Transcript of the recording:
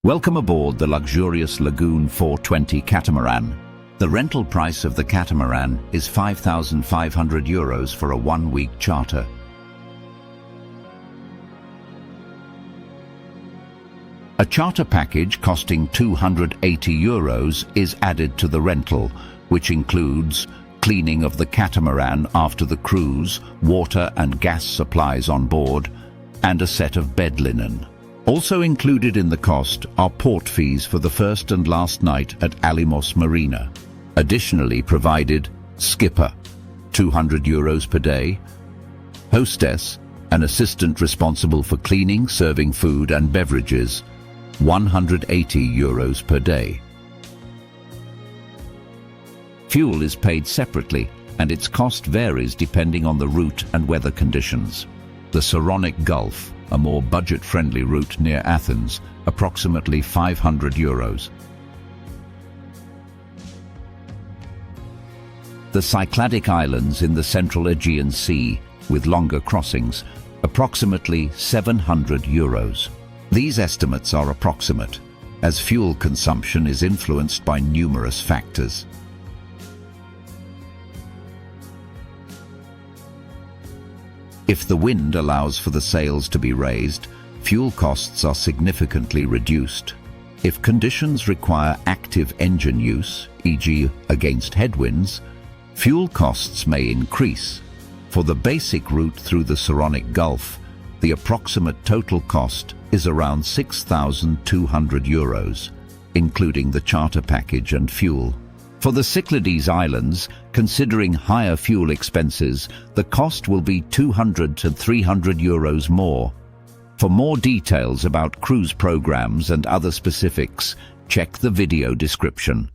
Welcome aboard the luxurious Lagoon 420 Catamaran. The rental price of the Catamaran is €5,500 for a one-week charter. A charter package costing €280 is added to the rental, which includes cleaning of the catamaran after the cruise, water and gas supplies on board, and a set of bed linen. Also included in the cost are port fees for the first and last night at Alimos Marina. Additionally provided skipper, €200 per day, hostess, an assistant responsible for cleaning, serving food and beverages, €180 per day. Fuel is paid separately, and its cost varies depending on the route and weather conditions. The Saronic Gulf, a more budget-friendly route near Athens, approximately €500. The Cycladic Islands in the central Aegean Sea, with longer crossings, approximately €700. These estimates are approximate, as fuel consumption is influenced by numerous factors. If the wind allows for the sails to be raised, fuel costs are significantly reduced. If conditions require active engine use, e.g. against headwinds, fuel costs may increase. For the basic route through the Saronic Gulf, the approximate total cost is around €6,200, including the charter package and fuel. For the Cyclades Islands, considering higher fuel expenses, the cost will be €200 to €300 more. For more details about cruise programs and other specifics, check the video description.